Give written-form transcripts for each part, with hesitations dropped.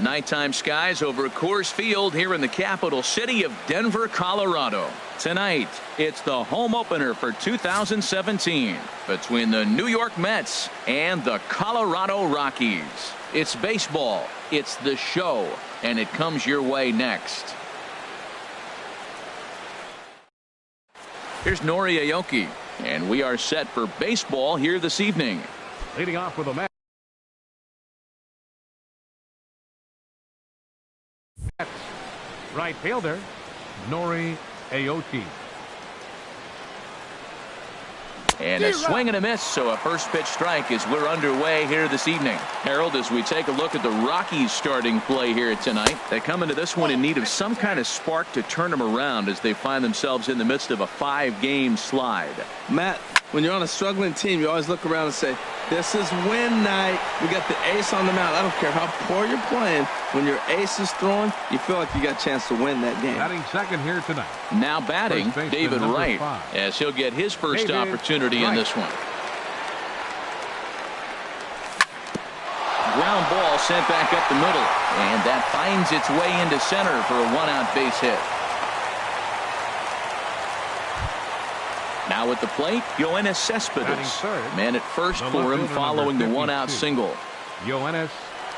Nighttime skies over Coors Field here in the capital city of Denver, Colorado. Tonight, it's the home opener for 2017 between the New York Mets and the Colorado Rockies. It's baseball, it's the show, and it comes your way next. Here's Nori Aoki, and we are set for baseball here this evening. Leading off with a Mets. Right fielder, Nori Aoki. And a swing and a miss, so a first pitch strike as we're underway here this evening. Harold, as we take a look at the Rockies starting play here tonight, they come into this one in need of some kind of spark to turn them around as they find themselves in the midst of a 5-game slide. Matt, when you're on a struggling team, you always look around and say, this is win night. We got the ace on the mound. I don't care how poor you're playing. When your ace is throwing, you feel like you got a chance to win that game. Batting second here tonight. Now batting, David Wright, as he'll get his first opportunity in this one. Ground ball sent back up the middle, and that finds its way into center for a 1-out base hit. Now at the plate, Yoenis Cespedes. Man at first for him following the 1-out single. Yoenis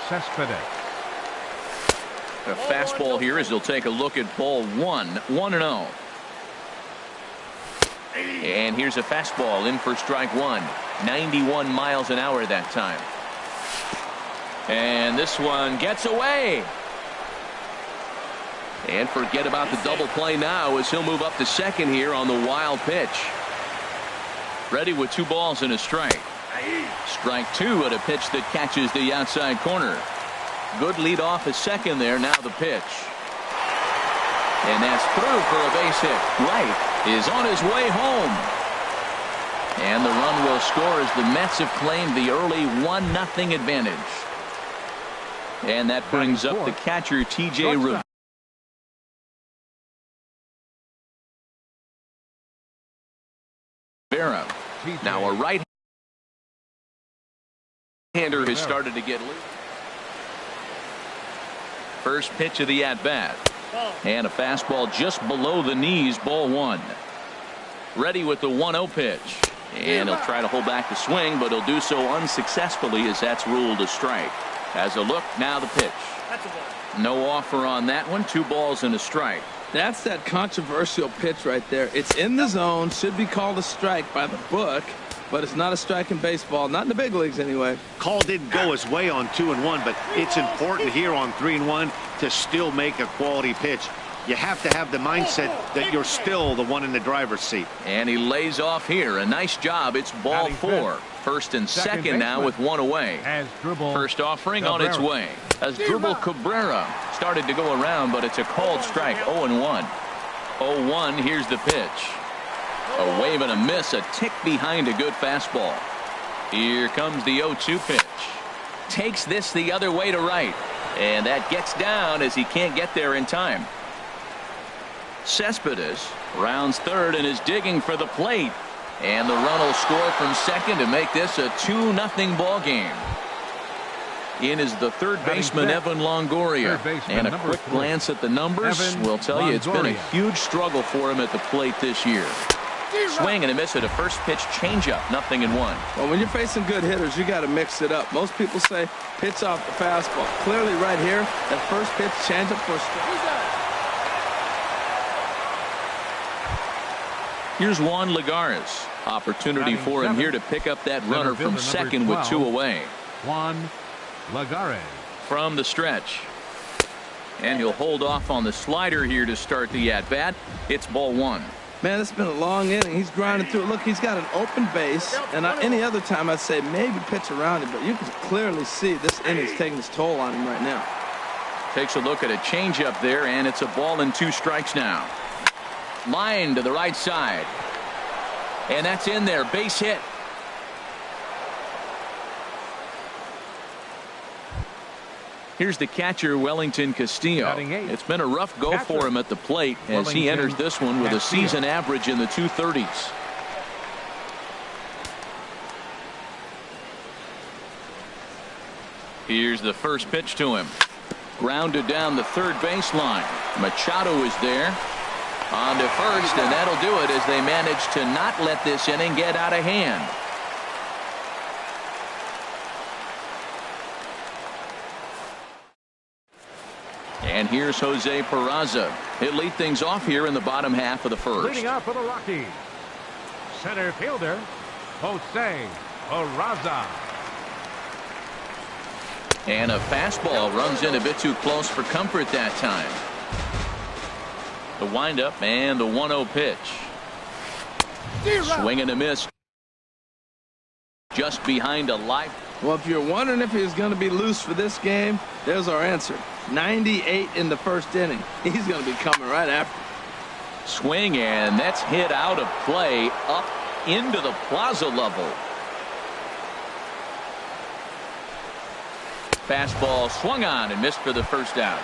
Cespedes. A fastball here as he'll take a look at ball 1-0. And here's a fastball in for strike 1. 91 miles an hour that time. And this one gets away. And forget about the double play now as he'll move up to second here on the wild pitch. Ready with 2 balls and a strike. Strike 2 at a pitch that catches the outside corner. Good lead off at second there. Now the pitch. And that's through for a base hit. Wright is on his way home. And the run will score as the Mets have claimed the early 1-0 advantage. And that brings up the catcher, T.J. Rivera. Now a right-hander has started to get loose. First pitch of the at-bat. And a fastball just below the knees, ball 1. Ready with the 1-0 pitch. And he'll try to hold back the swing, but he'll do so unsuccessfully as that's ruled a strike. As a look, now the pitch. No offer on that one. 2 balls and a strike. That's that controversial pitch right there. It's in the zone, should be called a strike by the book, but it's not a strike in baseball, not in the big leagues anyway. Call didn't go his way on 2-1, but it's important here on 3-1 to still make a quality pitch. You have to have the mindset that you're still the one in the driver's seat. And he lays off here. A nice job. It's ball 4. First and second now with 1 away. First offering on its way. Asdrubal Cabrera started to go around, but it's a called strike. 0-1. 0-1. Here's the pitch. A wave and a miss. A tick behind a good fastball. Here comes the 0-2 pitch. Takes this the other way to right. And that gets down as he can't get there in time. Cespedes rounds third and is digging for the plate. And the run will score from second to make this a 2-0 ball game. In is the third baseman, Evan Longoria. And a quick glance at the numbers will tell you it's been a huge struggle for him at the plate this year. Swing and a miss at a first pitch changeup. 0-1. Well, when you're facing good hitters, you got to mix it up. Most people say pitch off the fastball. Clearly right here, that first pitch changeup for a strike. Here's Juan Lagares. Opportunity for him here to pick up that runner from second with 2 away. Juan Lagares. From the stretch. And he'll hold off on the slider here to start the at-bat. It's ball 1. Man, it's been a long inning. He's grinding through it. Look, he's got an open base. And any other time I'd say maybe pitch around it. But you can clearly see this inning's taking its toll on him right now. Takes a look at a changeup there, and it's a ball and 2 strikes now. Line to the right side. And that's in there. Base hit. Here's the catcher, Wellington Castillo. It's been a rough go for him at the plate as he enters this one with a season average in the 230s. Here's the first pitch to him. Grounded down the third baseline. Machado is there. On to first, and that'll do it as they manage to not let this inning get out of hand. And here's Jose Peraza. He'll lead things off here in the bottom half of the first. Leading up for the Rockies, center fielder Jose Peraza. And a fastball runs in a bit too close for comfort that time. The windup and the 1-0 pitch. Swing and a miss. Just behind a life. Well, if you're wondering if he's going to be loose for this game, there's our answer. 98 in the first inning. He's going to be coming right after. Swing, and that's hit out of play up into the plaza level. Fastball swung on and missed for the first out.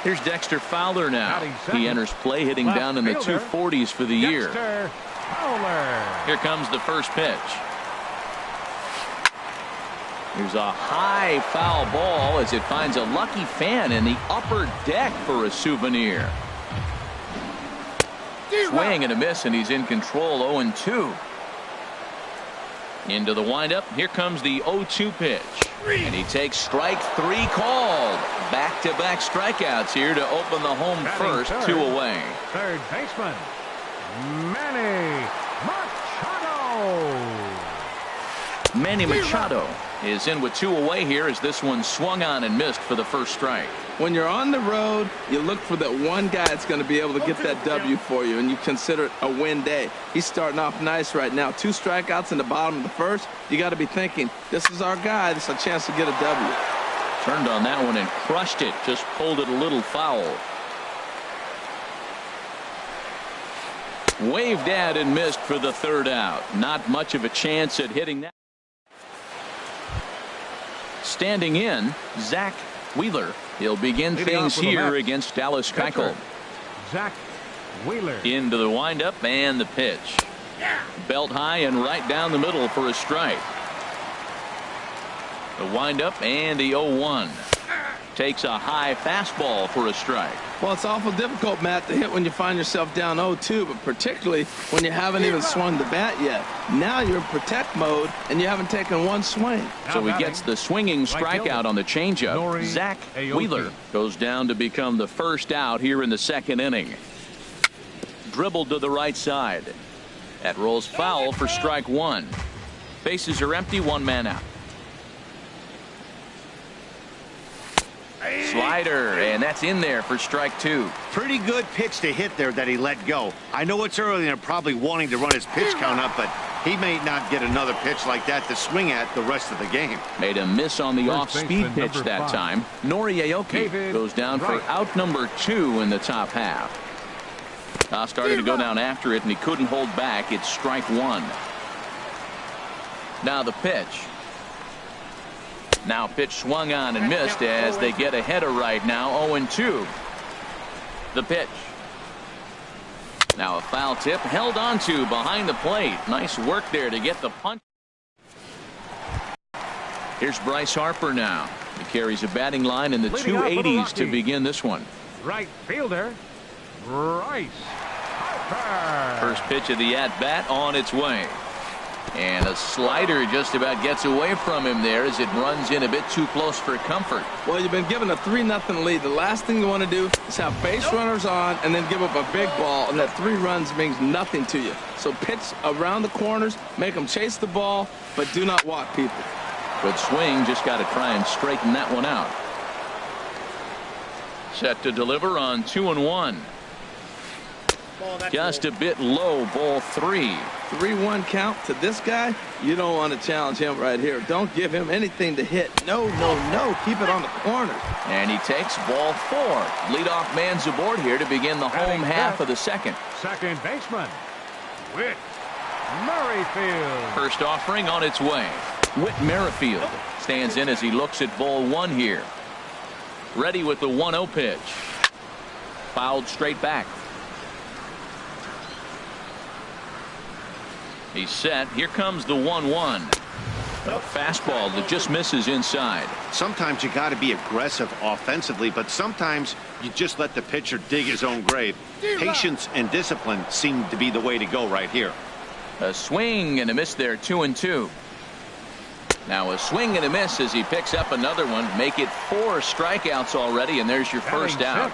Here's Dexter Fowler now. He enters play hitting down in the 240s for the year. Here comes the first pitch. Here's a high foul ball as it finds a lucky fan in the upper deck for a souvenir. Swing and a miss, and he's in control. 0-2. Into the windup. Here comes the 0-2 pitch. And he takes strike 3 called. Back-to-back strikeouts here to open the home first. 2 away. Third baseman Manny Machado. Manny Machado is in with 2 away here as this one swung on and missed for the first strike. When you're on the road, you look for that one guy that's going to be able to get that W for you, and you consider it a win day. He's starting off nice right now. 2 strikeouts in the bottom of the first. You got to be thinking, this is our guy. This is a chance to get a W. Turned on that one and crushed it. Just pulled it a little foul. Waved at and missed for the third out. Not much of a chance at hitting that. Standing in, Zach Wheeler. He'll begin things here against Dallas Keuchel. Zach Wheeler. Into the windup and the pitch. Belt high and right down the middle for a strike. The windup and the 0-1. Takes a high fastball for a strike. Well, it's awful difficult, Matt, to hit when you find yourself down 0-2, but particularly when you haven't even swung the bat yet. Now you're in protect mode, and you haven't taken one swing. So he gets the swinging strikeout on the changeup. Zach Wheeler goes down to become the first out here in the second inning. Dribbled to the right side. That rolls foul for strike 1. Bases are empty, 1 man out. Slider, and that's in there for strike 2. Pretty good pitch to hit there that he let go. I know it's early and they're probably wanting to run his pitch count up, but he may not get another pitch like that to swing at the rest of the game. Made a miss on the off-speed pitch that time. Nori Aoki goes down for out number 2 in the top half. Started to go down after it, and he couldn't hold back. It's strike 1. Now the pitch. Now pitch swung on and missed as they get a header right now. 0-2. The pitch. Now a foul tip held onto behind the plate. Nice work there to get the punch. Here's Bryce Harper now. He carries a batting line in the 280s to begin this one. Right fielder Bryce Harper. First pitch of the at-bat on its way. And a slider just about gets away from him there as it runs in a bit too close for comfort. Well, you've been given a 3-0 lead. The last thing you want to do is have base runners on and then give up a big ball, and that 3 runs means nothing to you. So pitch around the corners, make them chase the ball, but do not walk people. Good swing, just got to try and straighten that one out. Set to deliver on 2-1. Just a bit low, ball 3. 3-1 count to this guy. You don't want to challenge him right here. Don't give him anything to hit. No, no, no. Keep it on the corner. And he takes ball 4. Leadoff man's aboard here to begin the home half of the second. Second baseman Whit Merrifield. First offering on its way. Whit Merrifield stands in as he looks at ball 1 here. Ready with the 1-0 pitch. Fouled straight back. He's set. Here comes the 1-1. A fastball that just misses inside. Sometimes you got to be aggressive offensively, but sometimes you just let the pitcher dig his own grave. Patience and discipline seem to be the way to go right here. A swing and a miss there, 2-2. Now a swing and a miss as he picks up another one. Make it 4 strikeouts already, and there's your first out.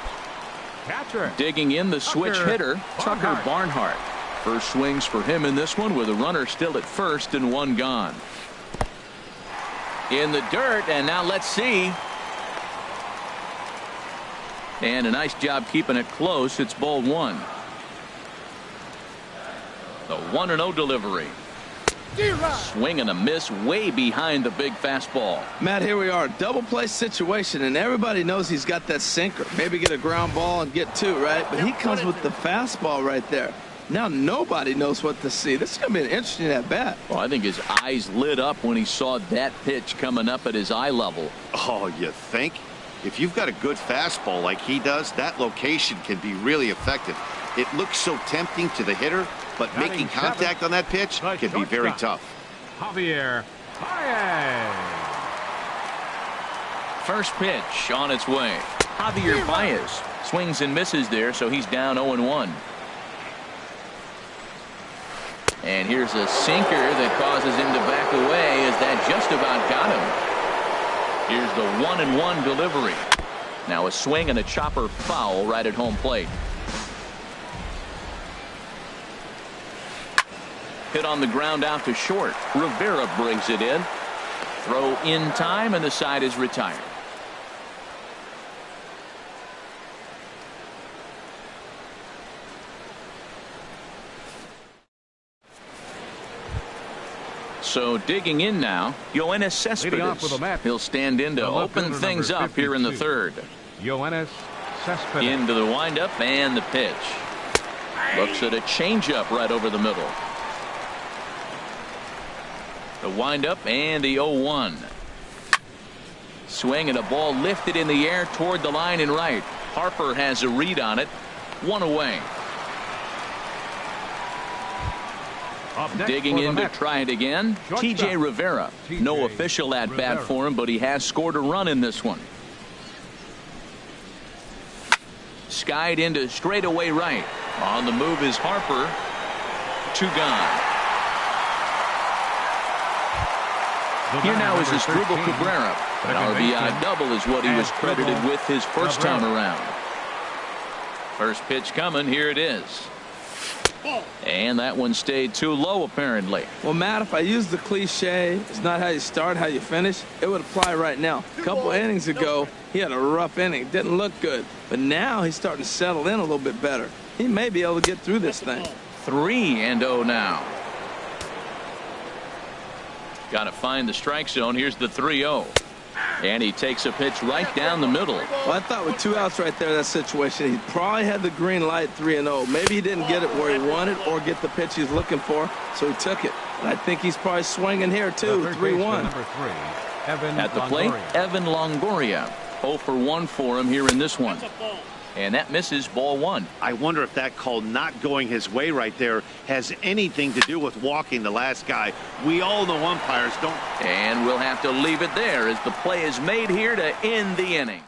Catcher. Digging in the switch hitter, Tucker Barnhart. First swings for him in this one with a runner still at first and 1 gone. In the dirt, and now let's see. And a nice job keeping it close. It's ball 1. The 1-0 delivery. Swing and a miss way behind the big fastball. Matt, here we are, double play situation, and everybody knows he's got that sinker. Maybe get a ground ball and get 2, right? But he comes with the fastball right there. Now nobody knows what to see. This is going to be an interesting at bat. Well, I think his eyes lit up when he saw that pitch coming up at his eye level. Oh, you think? If you've got a good fastball like he does, that location can be really effective. It looks so tempting to the hitter, but making contact on that pitch can be very tough. Javier Baez. First pitch on its way. Javier Baez swings and misses there, so he's down 0-1. And here's a sinker that causes him to back away as that just about got him. Here's the 1-1 delivery. Now a swing and a chopper foul right at home plate. Hit on the ground out to short. Rivera brings it in. Throw in time, and the side is retired. So digging in now, Yoenis Cespedes. He'll stand in to open things up here in the third. Yoenis Cespedes. Into the windup and the pitch. Looks at a changeup right over the middle. The windup and the 0-1. Swing and a ball lifted in the air toward the line and right. Harper has a read on it. 1 away. Digging in to try it again. TJ Rivera. No official at bat for him, but he has scored a run in this one. Skied into straightaway right. On the move is Harper. 2 gone. Here now is Asdrubal Cabrera. An RBI double is what he was credited with his first time around. First pitch coming. Here it is. And that one stayed too low, apparently. Well, Matt, if I use the cliche, it's not how you start, how you finish, it would apply right now. A couple innings ago, he had a rough inning. Didn't look good. But now he's starting to settle in a little bit better. He may be able to get through this thing. 3-0 now. Got to find the strike zone. Here's the 3-0. And he takes a pitch right down the middle. Well, I thought with 2 outs right there in that situation, he probably had the green light 3-0. Maybe he didn't get it where he wanted or get the pitch he's looking for, so he took it. And I think he's probably swinging here, too, 3-1. At the plate, Evan Longoria. 0 for 1 for him here in this one. And that misses, ball 1. I wonder if that call not going his way right there has anything to do with walking the last guy. We all know umpires don't. And we'll have to leave it there as the play is made here to end the inning.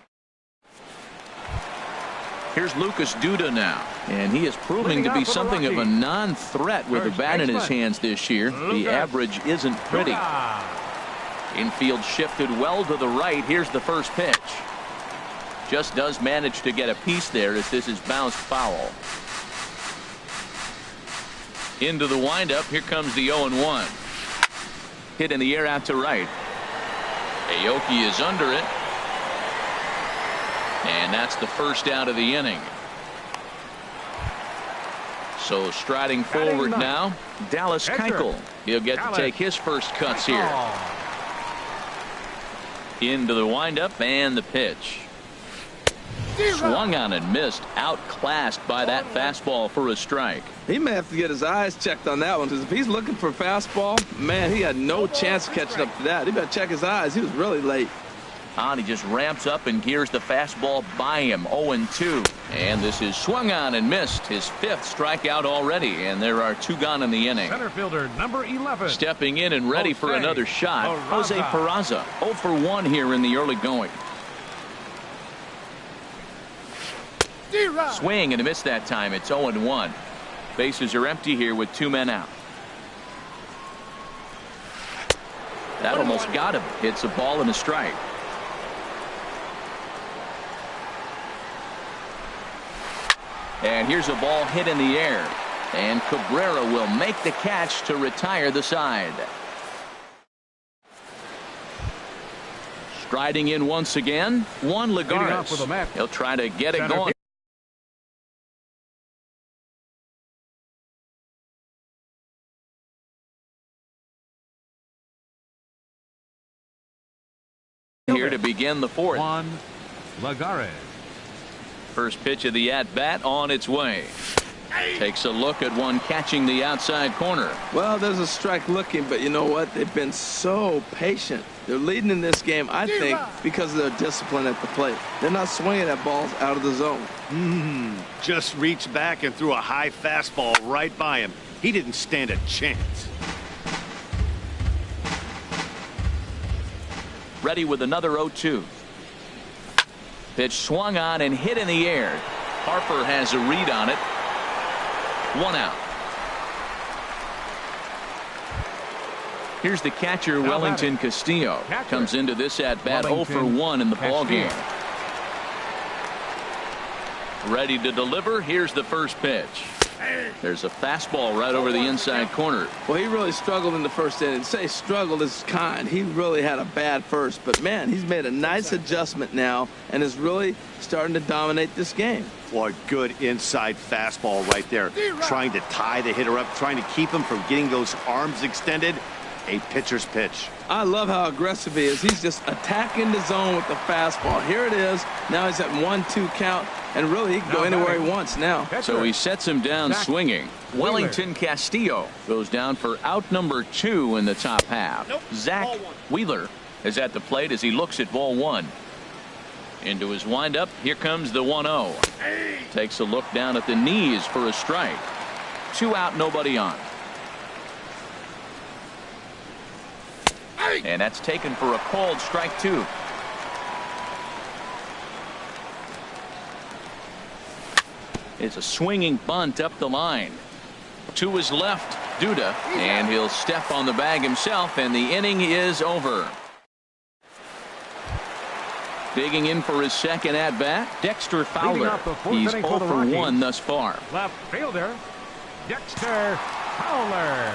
Here's Lucas Duda now. And he is proving to be something of a non-threat with the bat in his hands this year. The average isn't pretty. Infield shifted well to the right. Here's the first pitch. Just does manage to get a piece there as this is bounced foul. Into the windup. Here comes the 0-1. Hit in the air out to right. Aoki is under it. And that's the first out of the inning. So striding forward now, Dallas Keuchel. He'll get to take his first cuts here. Into the windup and the pitch. Swung on and missed. Outclassed by that fastball for a strike. He may have to get his eyes checked on that one, because if he's looking for a fastball, man, he had no chance of catching up to that. He better check his eyes. He was really late. He just ramps up and gears the fastball by him. 0-2. And this is swung on and missed. His 5th strikeout already. And there are 2 gone in the inning. Center fielder number 11. Stepping in and ready for another shot, Jose Peraza. 0 for 1 here in the early going. Swing and a miss that time. It's 0-1. Bases are empty here with 2 men out. That almost got him. It's a ball and a strike. And here's a ball hit in the air. And Cabrera will make the catch to retire the side. Striding in once again, Juan Lagares. He'll try to get it going. Here to begin the 4th. Juan Lagares. First pitch of the at-bat on its way. Takes a look at one catching the outside corner. Well, there's a strike looking, but you know what? They've been so patient. They're leading in this game, I think, because of their discipline at the plate. They're not swinging at balls out of the zone. Just reached back and threw a high fastball right by him. He didn't stand a chance. Ready with another 0-2. Pitch swung on and hit in the air. Harper has a read on it. 1 out. Here's the catcher, Wellington Castillo. Comes into this at bat 0 for 1 in the ball game. Ready to deliver. Here's the first pitch. There's a fastball right over the inside corner. Well, he really struggled in the first inning. Say struggled is kind. He really had a bad first. But, man, he's made a nice adjustment now and is really starting to dominate this game. Boy, good inside fastball right there. Trying to tie the hitter up, trying to keep him from getting those arms extended. A pitcher's pitch. I love how aggressive he is. He's just attacking the zone with the fastball. Here it is. Now he's at 1-2 count. And really, he can go anywhere he wants now. So he sets him down swinging. Wellington Castillo goes down for out number 2 in the top half. Zach Wheeler is at the plate as he looks at ball 1. Into his windup. Here comes the 1-0. Takes a look down at the knees for a strike. 2 out, nobody on. And that's taken for a called strike 2. It's a swinging bunt up the line. To his left, Duda, and he'll step on the bag himself, and the inning is over. Digging in for his second at-bat, Dexter Fowler. He's 0 for 1 thus far. Left fielder, Dexter Fowler.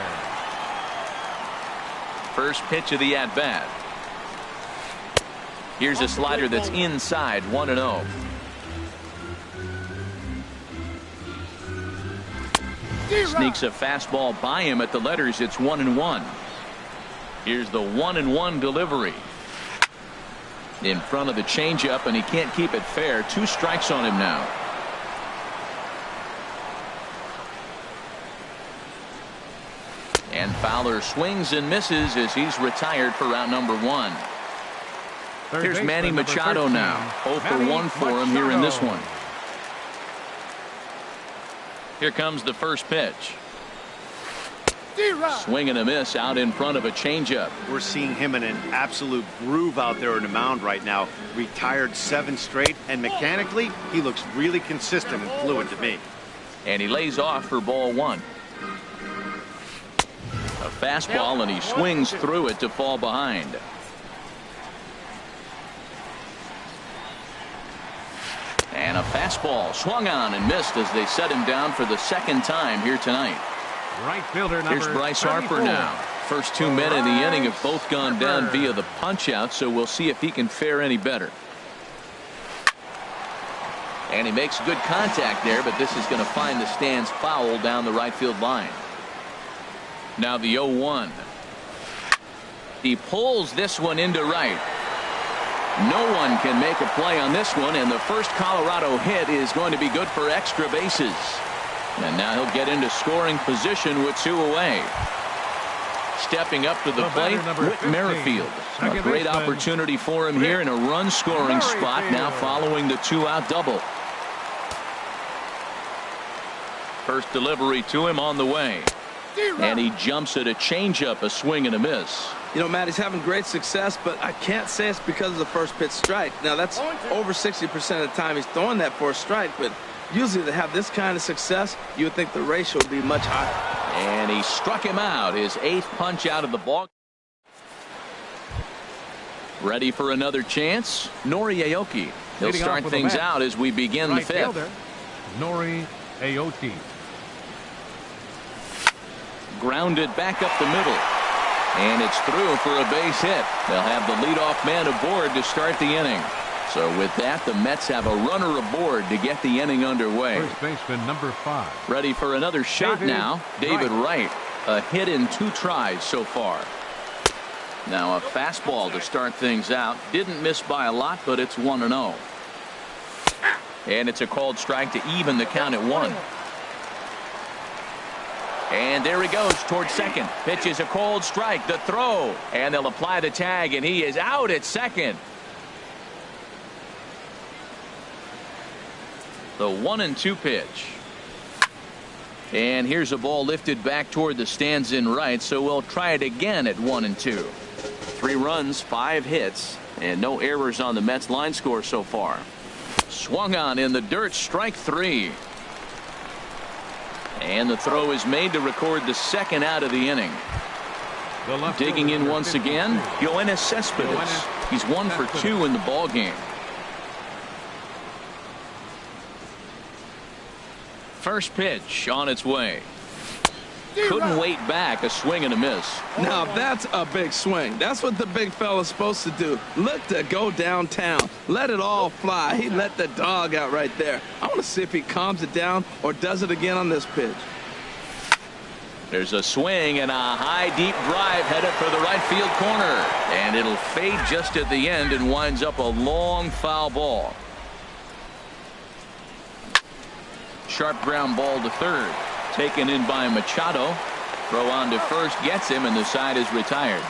First pitch of the at-bat. Here's a slider that's inside, 1-0. Sneaks a fastball by him at the letters. It's 1-1. Here's the 1-1 delivery. In front of the changeup, and he can't keep it fair. 2 strikes on him now. And Fowler swings and misses as he's retired for round number 1. Here's Manny Machado now. 0 for 1 for him here in this one. Here comes the first pitch. Swing and a miss out in front of a changeup. We're seeing him in an absolute groove out there on the mound right now. Retired 7 straight, and mechanically, he looks really consistent and fluid to me. And he lays off for ball 1. A fastball, and he swings through it to fall behind. And a fastball swung on and missed as they set him down for the second time here tonight. Right fielder number Here's Bryce 34. Harper now. First 2 men in the inning have both gone down via the punch out, so we'll see if he can fare any better. And he makes good contact there, but this is going to find the stands foul down the right field line. Now the 0-1. He pulls this one into right. No one can make a play on this one, and the first Colorado hit is going to be good for extra bases. And now he'll get into scoring position with 2 away. Stepping up to the plate, Whit Merrifield. A great opportunity for him here in a run-scoring spot now following the two-out double. First delivery to him on the way. And he jumps at a changeup, a swing and a miss. You know, Matt, he's having great success, but I can't say it's because of the first pitch strike. Now, that's over 60% of the time he's throwing that for a strike, but usually to have this kind of success, you would think the ratio would be much higher. And he struck him out, his 8th punch out of the ball. Ready for another chance? Nori Aoki. He'll start things out as we begin the 5th. Nori Aoki. Grounded back up the middle. And it's through for a base hit. They'll have the leadoff man aboard to start the inning. So with that, the Mets have a runner aboard to get the inning underway. First baseman number 5. Ready for another shot now. David Wright. A hit in 2 tries so far. Now a fastball to start things out. Didn't miss by a lot, but it's 1-0. And it's a called strike to even the count at 1. And there he goes towards second. Pitch is a cold strike. The throw. And they'll apply the tag, and he is out at second. The 1-2 pitch. And here's a ball lifted back toward the stands in right, so we'll try it again at 1-2. 3 runs, 5 hits, and no errors on the Mets line score so far. Swung on in the dirt, strike 3. And the throw is made to record the 2nd out of the inning. Digging in once again, Yoenis Cespedes. He's 1 for 2 in the ball game. First pitch on its way. Couldn't wait back, a swing and a miss. Now that's a big swing. That's what the big fella's supposed to do. Look to go downtown. Let it all fly. He let the dog out right there. I want to see if he calms it down or does it again on this pitch. There's a swing and a high deep drive headed for the right field corner. And it'll fade just at the end and winds up a long foul ball. Sharp ground ball to third. Taken in by Machado. Throw on to first gets him, and the side is retired.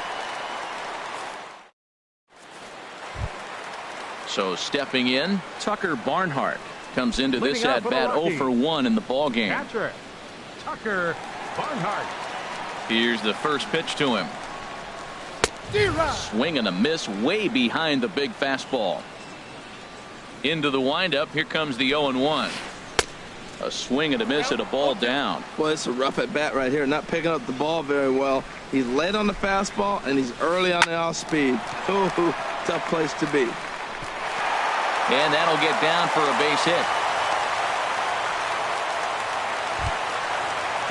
So stepping in, Tucker Barnhart comes into this at bat 0 for 1 in the ball game. Catcher, Tucker Barnhart. Here's the first pitch to him. Swing and a miss way behind the big fastball. Into the windup. Here comes the 0-1. A swing and a miss at a ball down. Well, it's a rough at bat right here. Not picking up the ball very well. He's late on the fastball and he's early on the off speed. Ooh, tough place to be. And that'll get down for a base hit.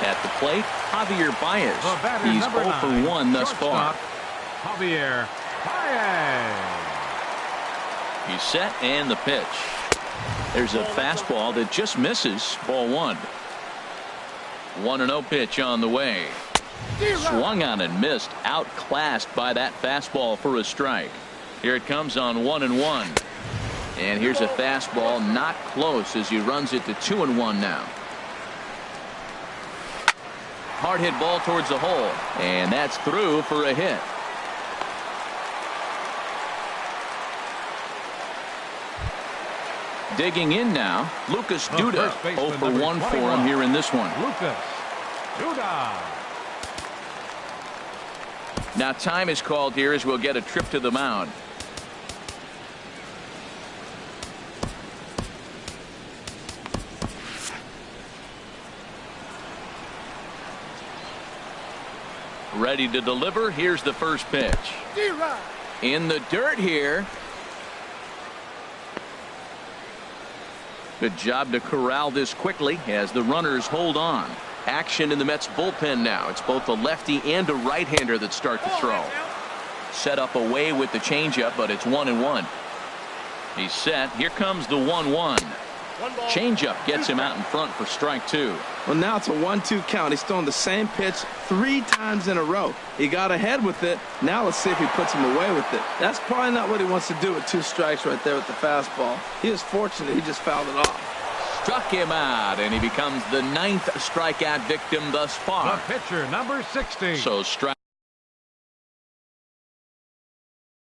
At the plate, Javier Baez. He's 0 for 1 thus far. Javier Baez. He's set and the pitch. There's a fastball that just misses. Ball 1. 1-0 pitch on the way. Swung on and missed. Outclassed by that fastball for a strike. Here it comes on 1-1. And here's a fastball not close as he runs it to 2-1 now. Hard hit ball towards the hole. And that's through for a hit. Digging in now, Lucas Duda. 0 for 1 for him here in this one. Lucas Duda. Now time is called here as we'll get a trip to the mound. Ready to deliver. Here's the first pitch. In the dirt here. Good job to corral this quickly as the runners hold on. Action in the Mets bullpen now. It's both a lefty and a right-hander that start to throw. Set up away with the changeup, but it's 1-1. He's set. Here comes the 1-1. Changeup gets him out in front for strike 2. Well, now it's a 1-2 count. He's throwing the same pitch 3 times in a row. He got ahead with it. Now let's see if he puts him away with it. That's probably not what he wants to do with 2 strikes right there with the fastball. He is fortunate he just fouled it off. Struck him out, and he becomes the 9th strikeout victim thus far. The pitcher, number 60. So strike.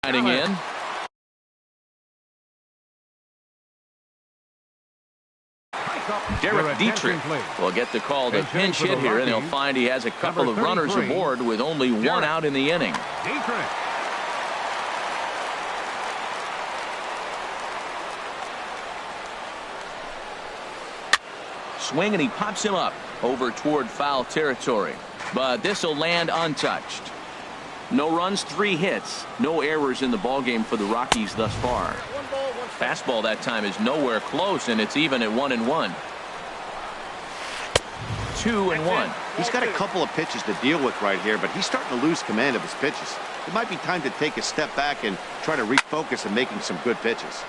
Riding in. Derek Dietrich will get the call to pinch hit here, and he'll find he has a couple of runners aboard with only one out in the inning. Dietrich. Swing, and he pops him up over toward foul territory. But this will land untouched. No runs, 3 hits. No errors in the ballgame for the Rockies thus far. Fastball that time is nowhere close, and it's even at 1-1. 2-1. He's got a couple of pitches to deal with right here, but he's starting to lose command of his pitches. It might be time to take a step back and try to refocus on making some good pitches.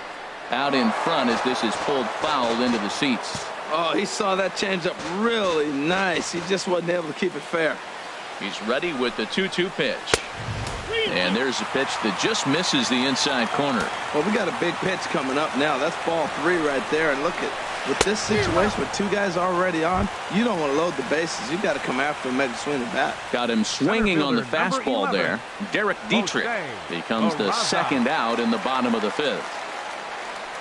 Out in front as this is pulled foul into the seats. Oh, he saw that changeup really nice. He just wasn't able to keep it fair. He's ready with the 2-2 pitch. And there's a pitch that just misses the inside corner. Well, we got a big pitch coming up now. That's ball 3 right there. And look at, with this situation with 2 guys already on, you don't want to load the bases. You got to come after him, make a swing at bat. Got him swinging on the fastball there. Derek Dietrich becomes the second out in the bottom of the 5th.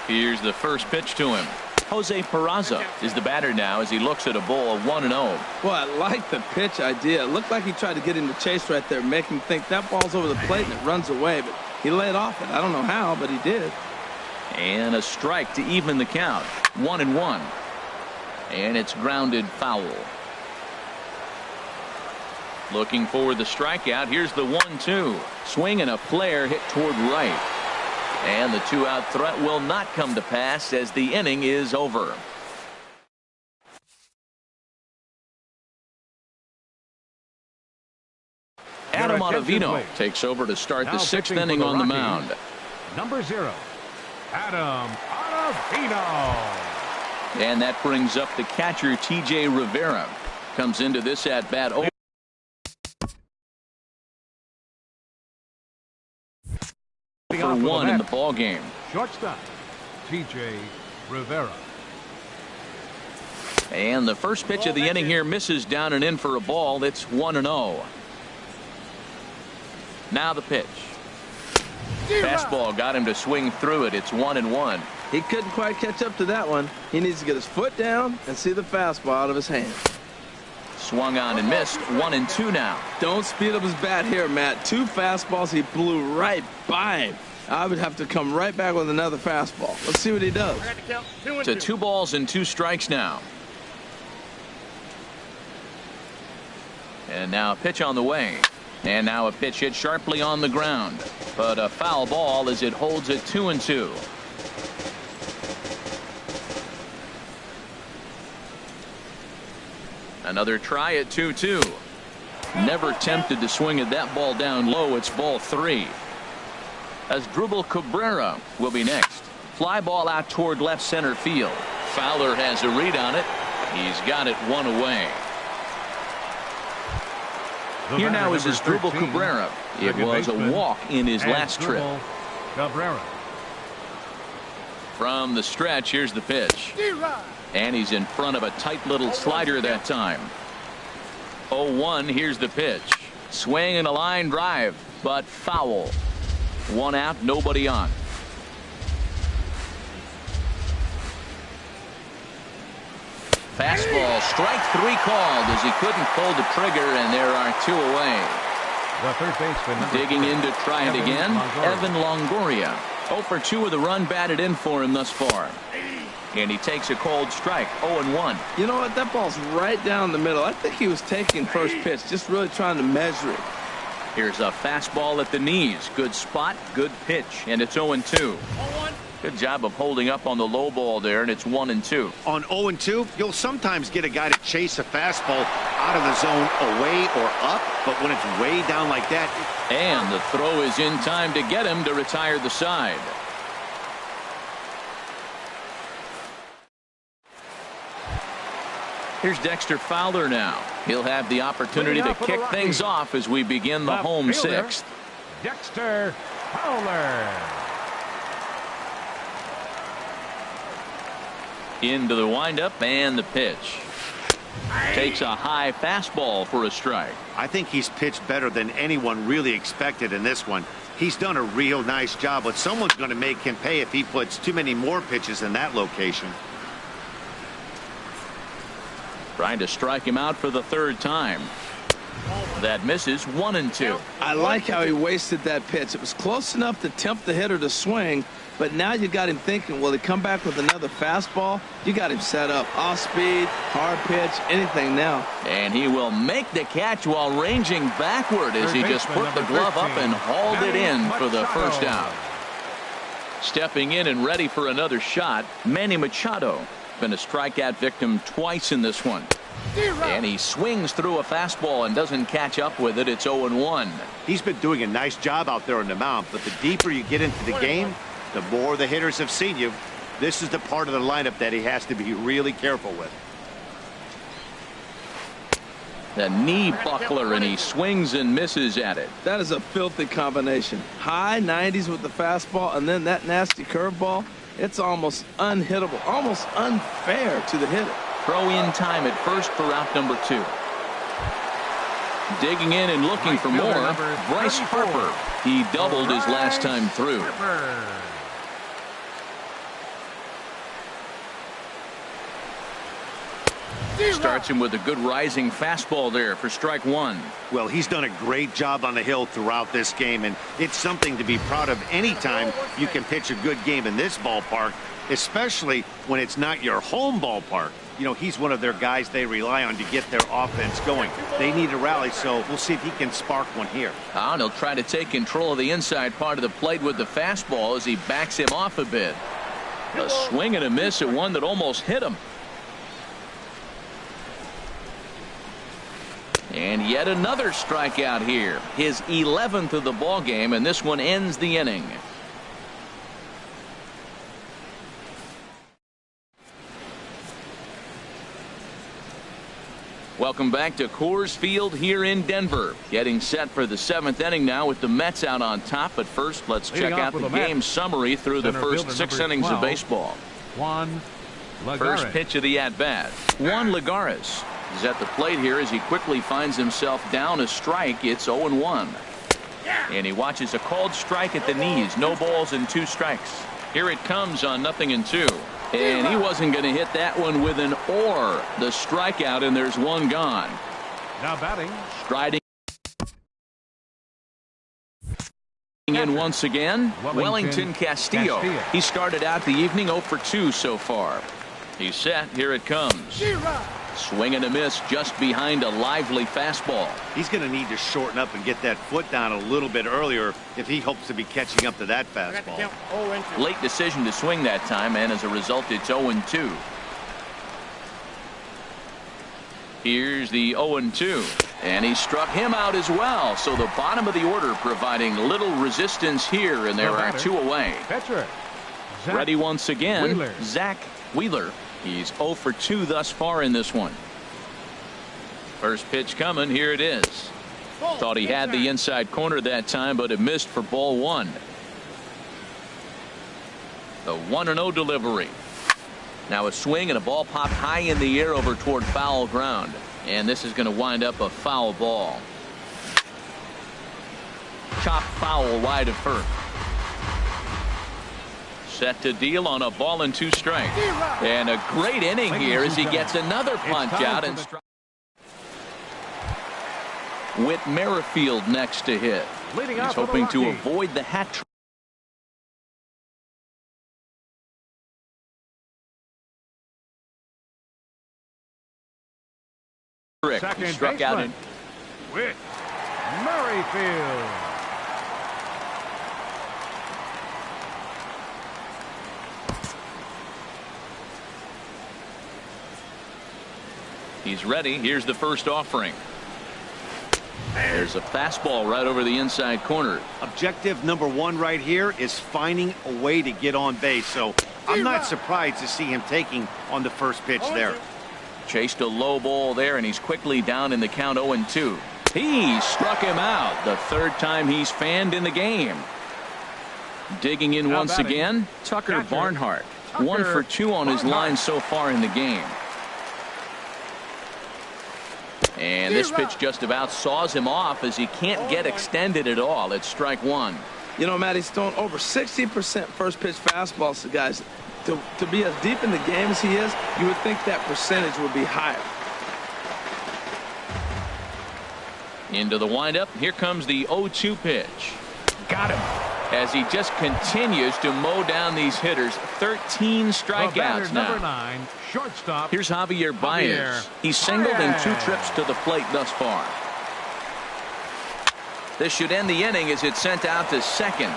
Here's the first pitch to him. Jose Peraza is the batter now as he looks at a ball of 1-0. Well, I like the pitch idea. It looked like he tried to get him to chase right there, make him think that ball's over the plate and it runs away, but he laid off it. I don't know how, but he did. And a strike to even the count. 1-1. And it's grounded foul. Looking for the strikeout. Here's the 1-2. Swing and a flare hit toward right. And the 2-out threat will not come to pass as the inning is over. Adam Ottavino takes over to start the 6th inning on the mound. Number 0, Adam Ottavino. And that brings up the catcher T.J. Rivera. Comes into this at bat. For 1 in the ball game. Shortstop T.J. Rivera. And the first pitch of the inning here misses down and in for a ball. It's 1-0. Now the pitch. Fastball got him to swing through it. It's 1-1. He couldn't quite catch up to that one. He needs to get his foot down and see the fastball out of his hand. Swung on and missed. 1-2 now. Don't speed up his bat here, Matt. 2 fastballs. He blew right by him. I would have to come right back with another fastball. Let's see what he does. To 2 balls and 2 strikes now. And now a pitch on the way. And now a pitch hit sharply on the ground. But a foul ball as it holds it 2-2. Another try at 2-2. Never tempted to swing at that ball down low. It's ball 3. Asdrubal Cabrera will be next. Fly ball out toward left center field. Fowler has a read on it. He's got it 1 away. Here now is Asdrubal Cabrera. It was a walk in his last trip. Cabrera. From the stretch, here's the pitch. And he's in front of a tight little slider that time. 0-1, here's the pitch. Swing and a line drive, but foul. 1 out, nobody on. Fastball, strike 3 called as he couldn't pull the trigger, and there are 2 away. The third baseman. Digging in to try it again, Evan Longoria. 0 for 2 with a run batted in for him thus far. And he takes a cold strike. 0-1. You know what? That ball's right down the middle. I think he was taking first pitch, just really trying to measure it. Here's a fastball at the knees. Good spot, good pitch, and it's 0-2. Good job of holding up on the low ball there, and it's 1-2. On 0-2, you'll sometimes get a guy to chase a fastball out of the zone away or up, but when it's way down like that. And the throw is in time to get him to retire the side. Here's Dexter Fowler now. He'll have the opportunity to kick things off as we begin the home 6th. Dexter Fowler. Into the windup and the pitch. Takes a high fastball for a strike. I think he's pitched better than anyone really expected in this one. He's done a real nice job, but someone's going to make him pay if he puts too many more pitches in that location. Trying to strike him out for the third time. That misses 1-2. I like how he wasted that pitch. It was close enough to tempt the hitter to swing, but now you got him thinking, will he come back with another fastball? You got him set up. Off speed, hard pitch, anything now. And he will make the catch while ranging backward as he just put the glove up and hauled it in for the first out. Stepping in and ready for another shot, Manny Machado. Been a strikeout victim twice in this one. And he swings through a fastball and doesn't catch up with it. It's 0-1. He's been doing a nice job out there on the mound, but the deeper you get into the game, the more the hitters have seen you. This is the part of the lineup that he has to be really careful with. The knee buckler, and he swings and misses at it. That is a filthy combination. High 90s with the fastball, and then that nasty curveball. It's almost unhittable, almost unfair to the hitter. Throw in time at first for out number 2. Digging in and looking for more, Bryce Harper. He doubled his last time through. Starts him with a good rising fastball there for strike 1. Well, he's done a great job on the hill throughout this game, and it's something to be proud of anytime you can pitch a good game in this ballpark, especially when it's not your home ballpark. You know, he's one of their guys they rely on to get their offense going. They need a rally, so we'll see if he can spark one here. And he'll try to take control of the inside part of the plate with the fastball as he backs him off a bit. A swing and a miss at one that almost hit him. And yet another strikeout here. His 11th of the ball game, and this one ends the inning. Welcome back to Coors Field here in Denver. Getting set for the 7th inning now with the Mets out on top. But first, let's check out the game summary through the first 6 innings of baseball. Juan Lagares. First pitch of the at-bat. Juan Lagares is at the plate here as he quickly finds himself down a strike. It's 0-1. And he watches a called strike at the knees. No balls and 2 strikes. Here it comes on 0-2. And he wasn't going to hit that one with an or. The strikeout, and there's one gone. Now batting. Striding in once again, Wellington Castillo. He started out the evening 0 for 2 so far. He's set. Here it comes. Swing and a miss just behind a lively fastball. He's going to need to shorten up and get that foot down a little bit earlier if he hopes to be catching up to that fastball. Late decision to swing that time, and as a result, it's 0-2. Here's the 0-2, and he struck him out as well. So the bottom of the order providing little resistance here, and there are 2 away. Ready once again, Zach Wheeler. He's 0 for 2 thus far in this one. First pitch coming. Here it is. Thought he had the inside corner that time, but it missed for ball 1. The 1-0 delivery. Now a swing and a ball popped high in the air over toward foul ground. And this is going to wind up a foul ball. Chopped foul wide of first. Set to deal on a ball and 2 strikes. And a great inning here as he gets another punch out and strike. Whit Merrifield next to hit. He's hoping to avoid the hat trick. He struck out in Whit Merrifield. He's ready. Here's the first offering. There's a fastball right over the inside corner. Objective number 1 right here is finding a way to get on base. So I'm not surprised to see him taking on the first pitch there. Chased a low ball there, and he's quickly down in the count 0-2. He struck him out. The 3rd time he's fanned in the game. Digging in once again, Tucker Barnhart. 1 for 2 on his line so far in the game. And this pitch just about saws him off as he can't get extended at all. It's strike 1. You know, Matt, he's thrown over 60% first pitch fastballs to guys. To be as deep in the game as he is, you would think that percentage would be higher. Into the windup. Here comes the 0-2 pitch. Got him. As he just continues to mow down these hitters. 13 strikeouts now. Number 9, shortstop. Here's Javier Baez. He's singled in 2 trips to the plate thus far. This should end the inning as it's sent out to second.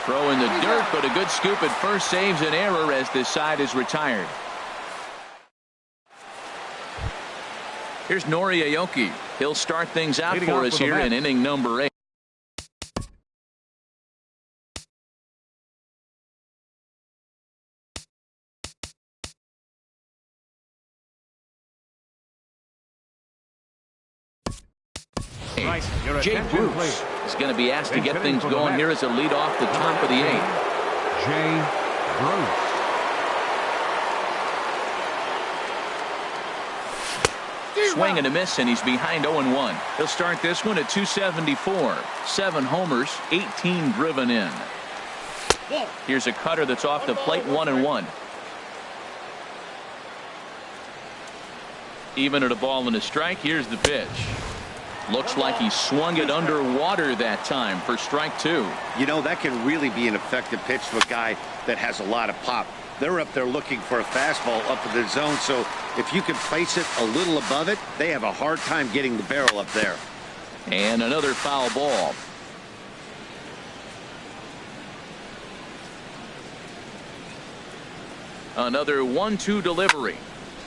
Throw in the dirt, but a good scoop at first saves an error as this side is retired. Here's Nori Aoki. He'll start things out for us here in inning number 8. Jay Bruce is going to be asked to get things going here as a lead off the top of the 8th. Jay Bruce. Swing and a miss, and he's behind 0-1. He'll start this one at 274. 7 homers, 18 driven in. Here's a cutter that's off the plate, 1-1. Even at a ball and a strike. Here's the pitch. Looks like he swung it underwater that time for strike 2. You know, that can really be an effective pitch to a guy that has a lot of pop. They're up there looking for a fastball up in the zone, so if you can place it a little above it, they have a hard time getting the barrel up there. And another foul ball. Another 1-2 delivery.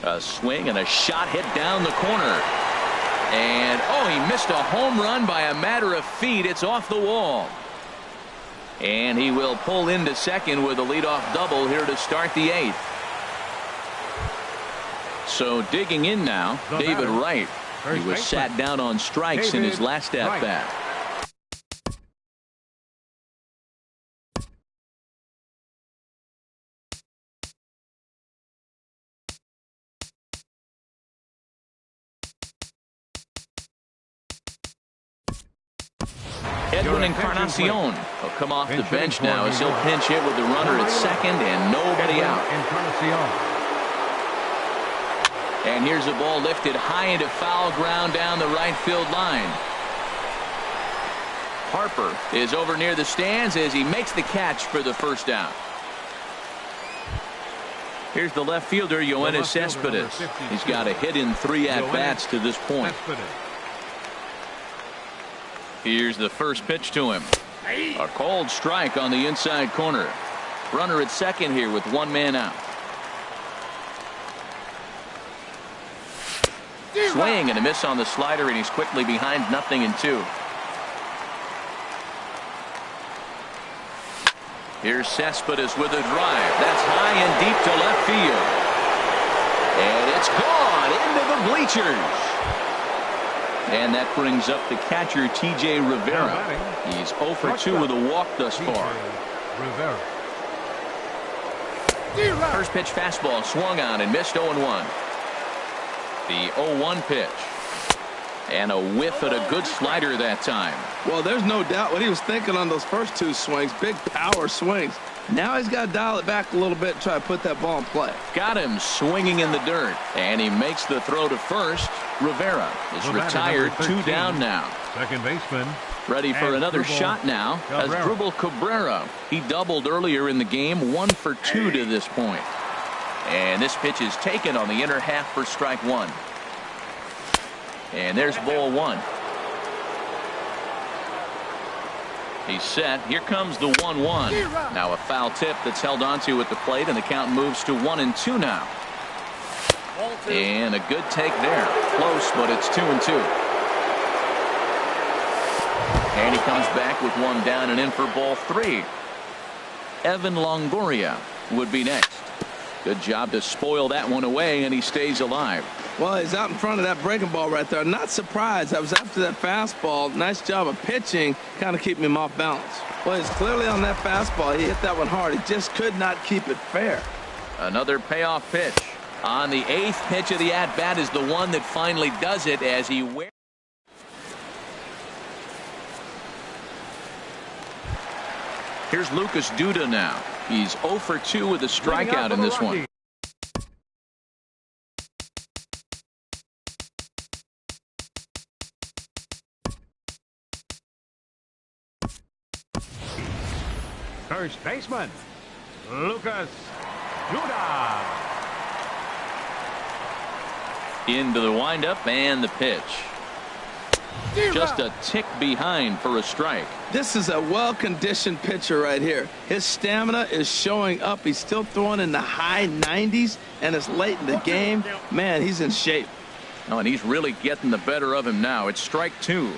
A swing and a shot hit down the corner. And, oh, he missed a home run by a matter of feet. It's off the wall. And he will pull into second with a leadoff double here to start the 8th. So digging in now, David Wright. He was sat down on strikes in his last at-bat. Edwin Encarnacion will come off the bench now as he'll pinch hit with the runner at second and nobody out. And here's a ball lifted high into foul ground down the right field line. Harper is over near the stands as he makes the catch for the first down. Here's the left fielder, Yoenis Cespedes. He's got a hit in 3 at-bats to this point. Here's the first pitch to him. A cold strike on the inside corner. Runner at second here with 1 man out. Swing and a miss on the slider, and he's quickly behind 0-2. Here's Cespedes with a drive. That's high and deep to left field. And it's gone into the bleachers. And that brings up the catcher, T.J. Rivera. He's 0 for 2 with a walk thus far. First pitch fastball swung on and missed 0-1. The 0-1 pitch. And a whiff at a good slider that time. Well, there's no doubt what he was thinking on those first 2 swings. Big power swings. Now he's got to dial it back a little bit and try to put that ball in play. Got him swinging in the dirt. And he makes the throw to first. Rivera is retired, 2 down now. Second baseman. Ready for another shot now. Asdrubal Cabrera. He doubled earlier in the game, 1 for 2 to this point. And this pitch is taken on the inner half for strike 1. And there's ball 1. He's set. Here comes the 1-1. Now a foul tip that's held onto at the plate, and the count moves to 1-2 now. And a good take there. Close, but it's 2-2. And he comes back with 1 down and in for ball 3. Evan Longoria would be next. Good job to spoil that one away, and he stays alive. Well, he's out in front of that breaking ball right there. Not surprised. I was after that fastball. Nice job of pitching, kind of keeping him off balance. Well, he's clearly on that fastball. He hit that one hard. He just could not keep it fair. Another payoff pitch. On the 8th pitch of the at-bat is the one that finally does it as he wears. Here's Lucas Duda now. He's 0 for 2 with a strikeout in this one. First baseman, Lucas Duda. Into the windup and the pitch. Just a tick behind for a strike. This is a well-conditioned pitcher right here. His stamina is showing up. He's still throwing in the high 90s, and it's late in the game. Man, he's in shape. Oh, and he's really getting the better of him now. It's strike 2.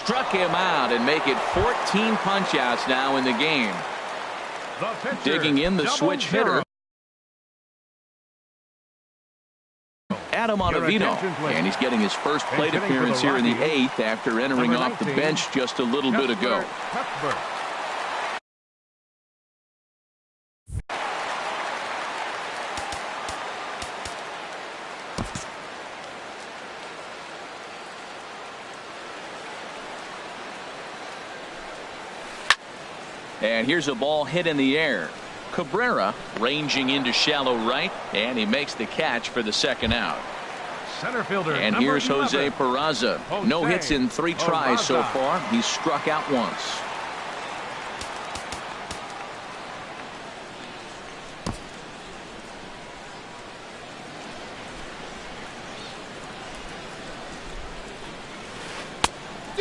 Struck him out and make it 14 punch-outs now in the game. Digging in the switch hitter, Adam Ottavino, and he's getting his first plate appearance here in the 8th after entering off the bench just a little bit ago. And here's a ball hit in the air. Cabrera ranging into shallow right, and he makes the catch for the second out. Center fielder. And here's Jose Peraza. No hits in 3 tries so far. He's struck out once.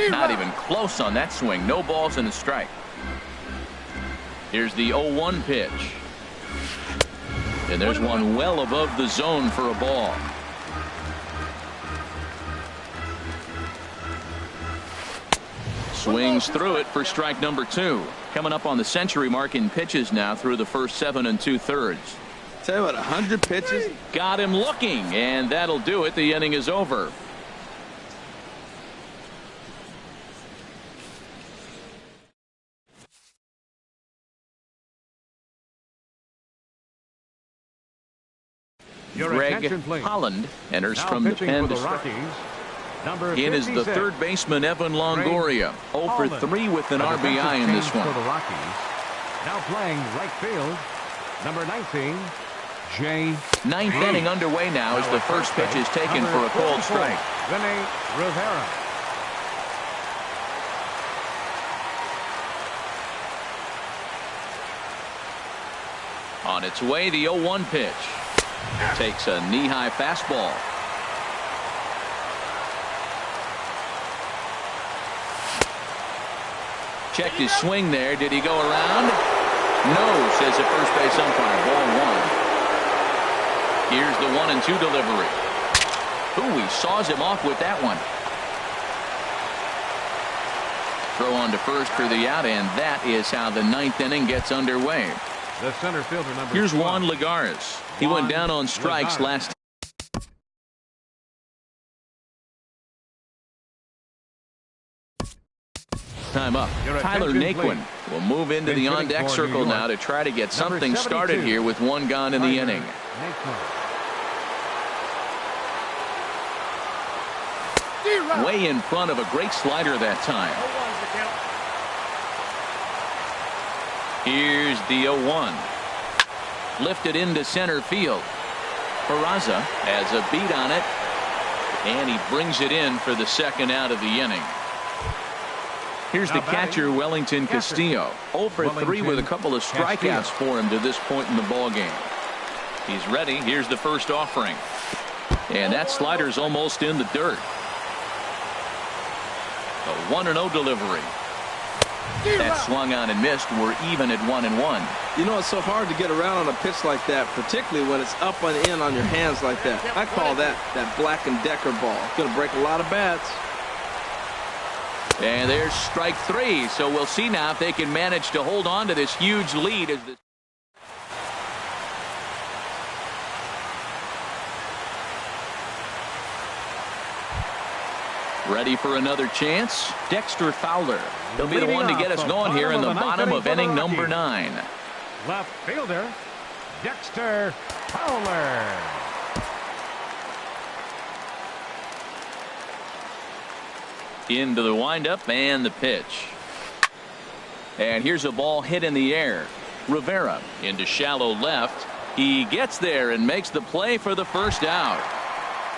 Not even close on that swing. No balls and a strike. Here's the 0-1 pitch. And there's one well above the zone for a ball. Swings through it for strike number 2. Coming up on the century mark in pitches now through the first 7 2/3. Tell you what, 100 pitches. Got him looking, and that'll do it. The inning is over. Greg Holland enters from the pen to strike. In is the third baseman Evan Longoria, 0 for 3 with an RBI in this one. For the Rockies. Now playing right field, number 19, Jay. 9th inning underway now as the first pitch is taken for a cold strike. Rene Rivera. On its way, the 0-1 pitch. Takes a knee-high fastball. Checked his swing there. Did he go around? No, says the first base umpire. Ball 1. Here's the 1-2 delivery. Ooh, he saws him off with that one. Throw on to first for the out, and that is how the 9th inning gets underway. The center fielder number Here's 12. Juan Lagares. He went down on strikes last. Time up. Tyler Naquin will move into the on-deck circle now to try to get something started here with 1 gone in the inning. Way in front of a great slider that time. Here's the 0-1. Lifted into center field. Peraza has a beat on it, and he brings it in for the second out of the inning. Here's the catcher, Wellington Castillo. 0 for 3 with a couple of strikeouts for him to this point in the ball game. He's ready. Here's the first offering. And that slider's almost in the dirt. A 1-0 delivery. That swung on and missed. We're even at 1-1. You know, it's so hard to get around on a pitch like that, particularly when it's up and in on your hands like that. I call that Black & Decker ball. It's going to break a lot of bats. And there's strike 3. So we'll see now if they can manage to hold on to this huge lead as the ready for another chance. Dexter Fowler. He'll be the one to get us going here in the bottom of inning number 9. Left fielder, Dexter Fowler. Into the windup and the pitch. And here's a ball hit in the air. Rivera into shallow left. He gets there and makes the play for the first out.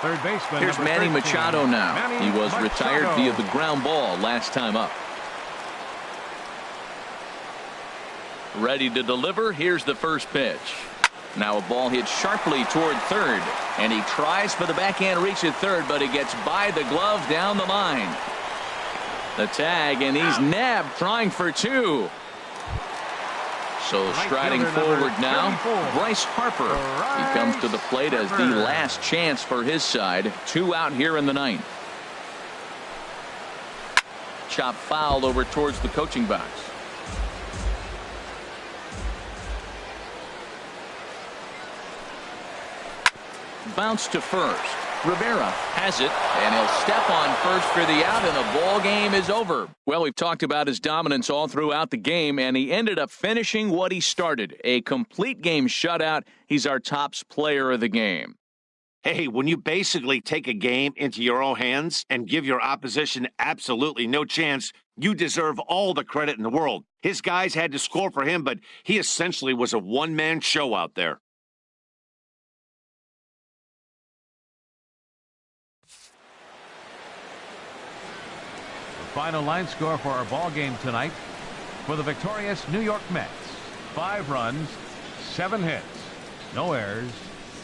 Third baseman. Here's Manny 13, Machado now. Manny He was Machado. retired via the ground ball last time up. Ready to deliver. Here's the first pitch. Now a ball hit sharply toward third, and he tries for the backhand reach at third, but it gets by the glove down the line. The tag, and he's nabbed trying for two. So striding forward now, Bryce Harper. He comes to the plate as the last chance for his side. 2 out here in the ninth. Chop foul over towards the coaching box. Bounce to first. Rivera has it, and he'll step on first for the out, and the ball game is over. Well, we've talked about his dominance all throughout the game, and he ended up finishing what he started. A complete game shutout. He's our tops player of the game. Hey, when you basically take a game into your own hands and give your opposition absolutely no chance, you deserve all the credit in the world. His guys had to score for him, but he essentially was a one-man show out there. Final line score for our ball game tonight for the victorious New York Mets. 5 runs, 7 hits, no errors.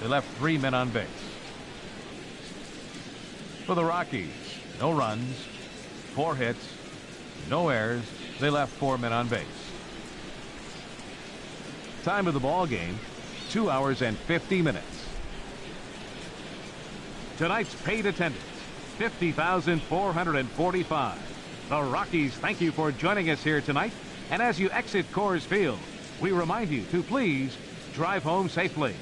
They left 3 men on base. For the Rockies, no runs, 4 hits, no errors. They left 4 men on base. Time of the ball game, 2 hours and 50 minutes. Tonight's paid attendance, 50,445. The Rockies thank you for joining us here tonight. And as you exit Coors Field, we remind you to please drive home safely.